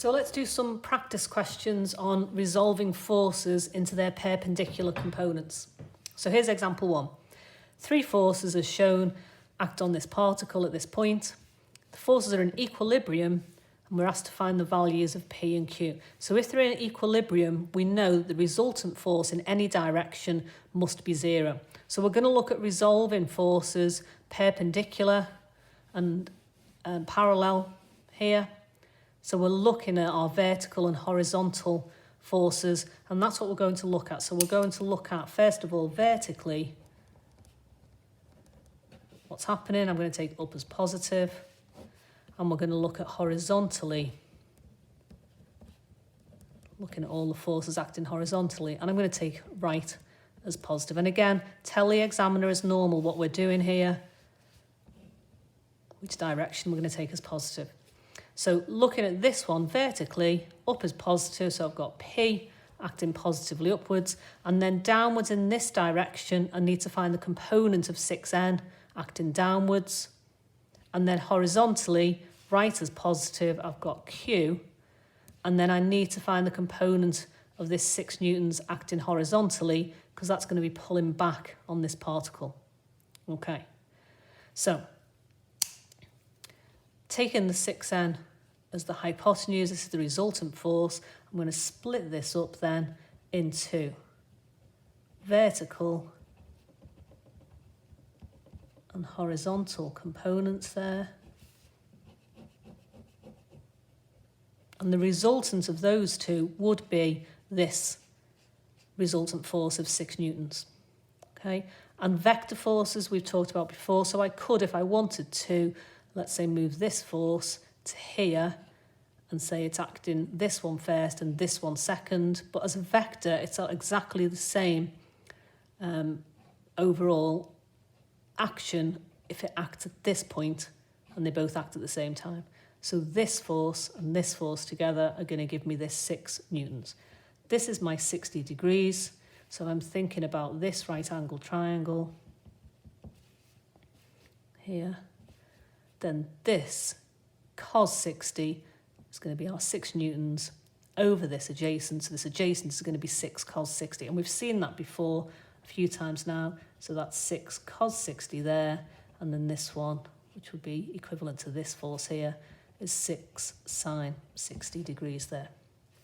So let's do some practice questions on resolving forces into their perpendicular components. So here's example 1. 3 forces as shown act on this particle at this point. The forces are in equilibrium and we're asked to find the values of P and Q. So if they're in equilibrium, we know that the resultant force in any direction must be 0. So we're going to look at resolving forces perpendicular and parallel here. So we're looking at our vertical and horizontal forces, and that's what we're going to look at. So we're going to look at, first of all, vertically, what's happening. I'm going to take up as positive, and we're going to look at horizontally, looking at all the forces acting horizontally, and I'm going to take right as positive. And again, tell the examiner as normal what we're doing here, which direction we're going to take as positive. So looking at this one vertically, up is positive, so I've got P acting positively upwards, and then downwards in this direction, I need to find the component of 6n acting downwards, and then horizontally, right as positive, I've got Q, and then I need to find the component of this 6 newtons acting horizontally, because that's going to be pulling back on this particle. Okay, so taking the 6n as the hypotenuse, this is the resultant force. I'm going to split this up then into vertical and horizontal components there. And the resultant of those two would be this resultant force of 6 newtons. Okay, and vector forces we've talked about before, so I could, if I wanted to, let's say move this force to here and say it's acting this one first and this one second, but as a vector it's exactly the same overall action if it acts at this point and they both act at the same time. So this force and this force together are going to give me this 6 newtons. This is my 60 degrees, so I'm thinking about this right angle triangle here. Then this cos 60 is going to be our 6 newtons over this adjacent. So this adjacent is going to be 6 cos 60. And we've seen that before a few times now. So that's 6 cos 60 there. And then this one, which would be equivalent to this force here, is 6 sine 60 degrees there.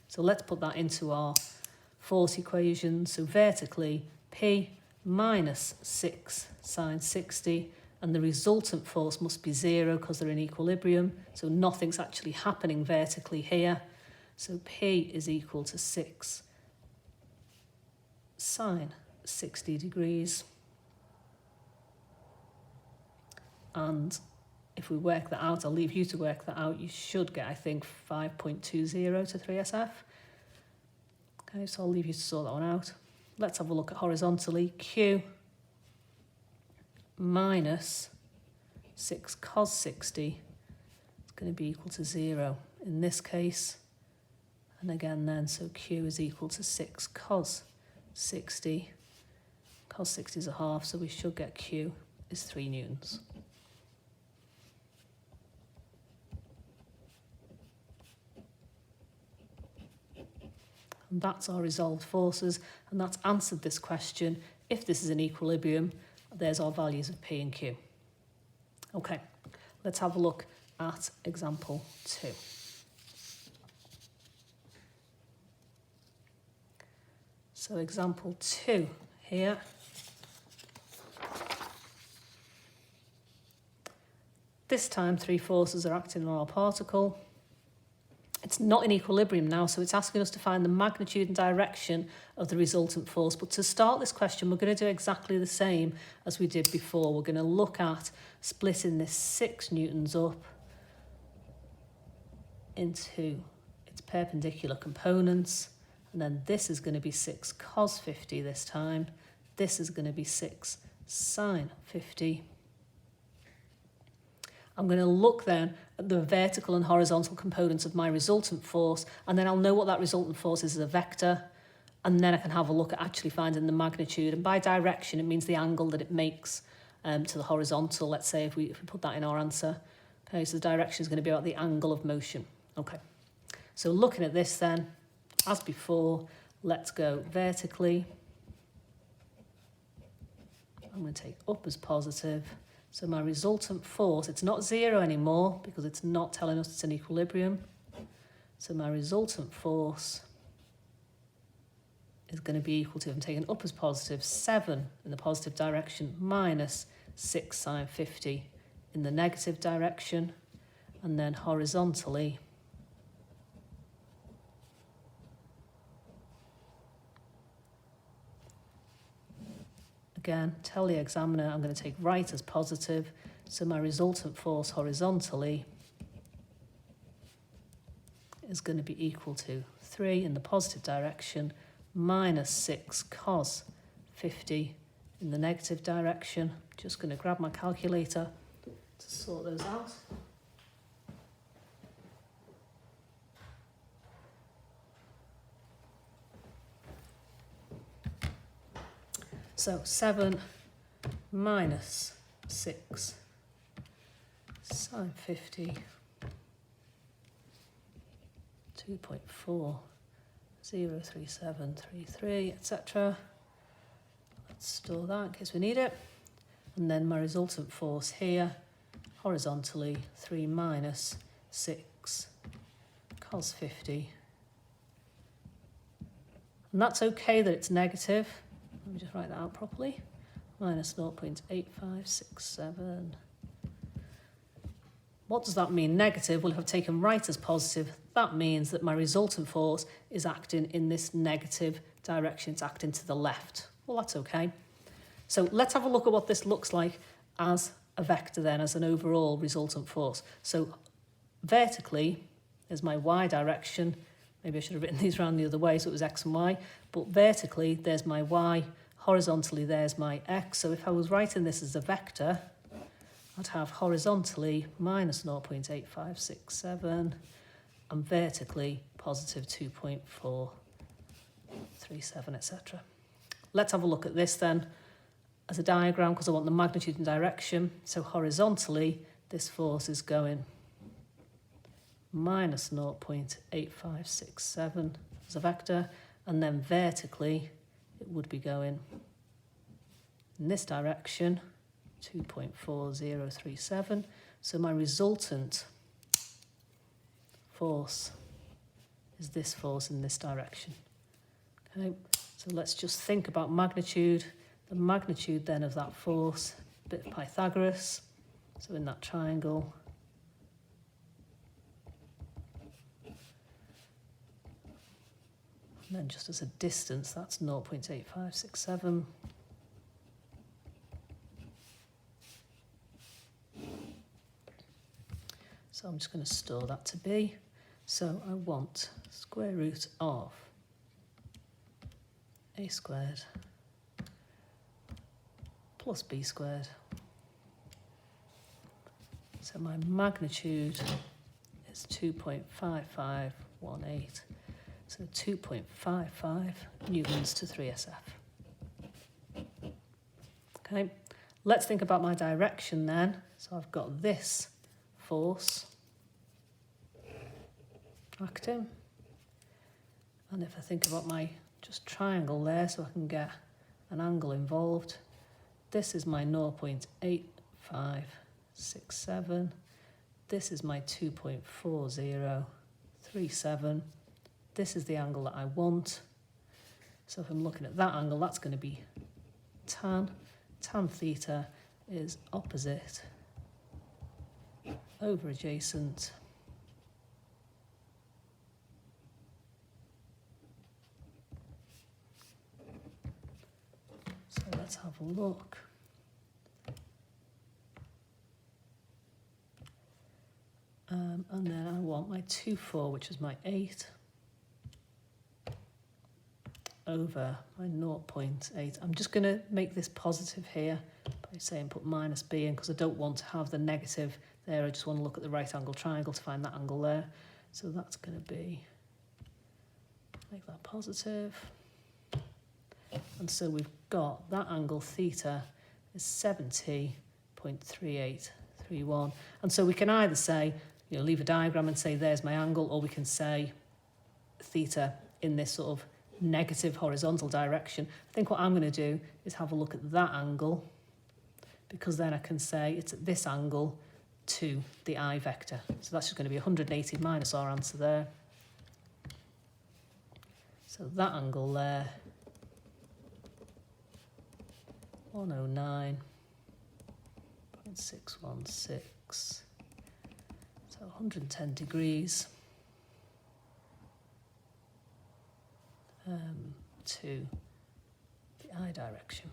So let's put that into our force equation. So vertically, P minus 6 sine 60, and the resultant force must be 0 because they're in equilibrium, so nothing's actually happening vertically here. So P is equal to 6 sine 60 degrees. And if we work that out, I'll leave you to work that out, you should get, I think, 5.20 to 3SF. Okay, so I'll leave you to sort that one out. Let's have a look at horizontally. Q minus 6 cos 60 is going to be equal to 0 in this case. And again then, so Q is equal to 6 cos 60. Cos 60 is a half, so we should get Q is 3 newtons. And that's our resolved forces, and that's answered this question. If this is an equilibrium, there's our values of P and Q. Okay, let's have a look at example 2. So example 2 here. This time 3 forces are acting on our particle. It's not in equilibrium now, so it's asking us to find the magnitude and direction of the resultant force. But to start this question, we're going to do exactly the same as we did before. We're going to look at splitting this 6 newtons up into its perpendicular components. And then this is going to be 6 cos 50 this time. This is going to be 6 sine 50. I'm going to look then at the vertical and horizontal components of my resultant force, and then I'll know what that resultant force is as a vector, and then I can have a look at actually finding the magnitude. And by direction, it means the angle that it makes to the horizontal. Let's say if we put that in our answer. Okay, so the direction is going to be about the angle of motion. Okay, So looking at this then, as before, let's go vertically. I'm going to take up as positive. So my resultant force, it's not zero anymore because it's not telling us it's in equilibrium. So my resultant force is going to be equal to, I'm taking up as positive, 7 in the positive direction minus 6 sine 50 in the negative direction. And then horizontally, again, tell the examiner I'm going to take right as positive, so my resultant force horizontally is going to be equal to 3 in the positive direction minus 6 cos 50 in the negative direction. Just going to grab my calculator to sort those out. So 7 minus 6 sine 50, 2.4, 03733, etc. Let's store that in case we need it. And then my resultant force here, horizontally, 3 minus 6 cos 50. And that's okay that it's negative. Let me just write that out properly. Minus 0.8567. What does that mean? Negative. Well, if I've taken right as positive, that means that my resultant force is acting in this negative direction. It's acting to the left. Well, that's okay. So let's have a look at what this looks like as a vector then, as an overall resultant force. So vertically is my y direction. Maybe I should have written these around the other way so it was x and y. But vertically, there's my y. Horizontally, there's my x. So if I was writing this as a vector, I'd have horizontally minus 0.8567 and vertically positive 2.437, etc. Let's have a look at this then as a diagram because I want the magnitude and direction. So horizontally, this force is going minus 0.8567 as a vector, and then vertically it would be going in this direction, 2.4037. So my resultant force is this force in this direction. Okay, so let's just think about magnitude. The magnitude then of that force, a bit of Pythagoras. So in that triangle, and then just as a distance, that's 0.8567. So I'm just going to store that to be. So I want square root of a squared plus b squared. So my magnitude is 2.5518. So 2.55 newtons to 3SF. Okay, let's think about my direction then. So I've got this force acting. And if I think about my just triangle there so I can get an angle involved, this is my 0.8567. This is my 2.4037. This is the angle that I want. So if I'm looking at that angle, that's going to be tan. Tan theta is opposite over adjacent. So let's have a look. And then I want my 2,4, which is my 8, over my 0.8. I'm just going to make this positive here by saying put minus b in because I don't want to have the negative there. I just want to look at the right angle triangle to find that angle there. So that's going to be, make that positive. And so we've got that angle theta is 70.3831. And so we can either say, leave a diagram and say there's my angle, or we can say theta in this sort of negative horizontal direction. I think what I'm going to do is have a look at that angle, because then I can say it's at this angle to the I vector. So that's just going to be 180 minus our answer there. So that angle there, 109.616, so 110 degrees to the I direction.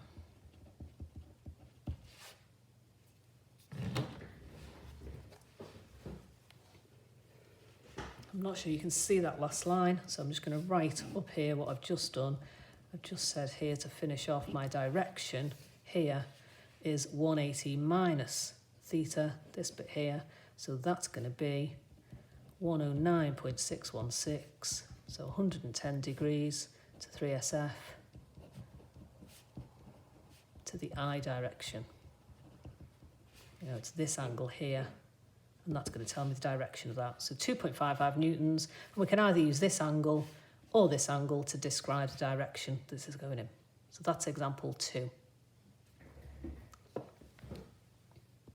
I'm not sure you can see that last line, so I'm just going to write up here what I've just done. I've just said here to finish off my direction here is 180 minus theta, this bit here, so that's going to be 109.616, so 110 degrees to 3SF to the I direction. You know, it's this angle here, and that's going to tell me the direction of that. So 2.55 newtons, and we can either use this angle or this angle to describe the direction this is going in. So that's example 2.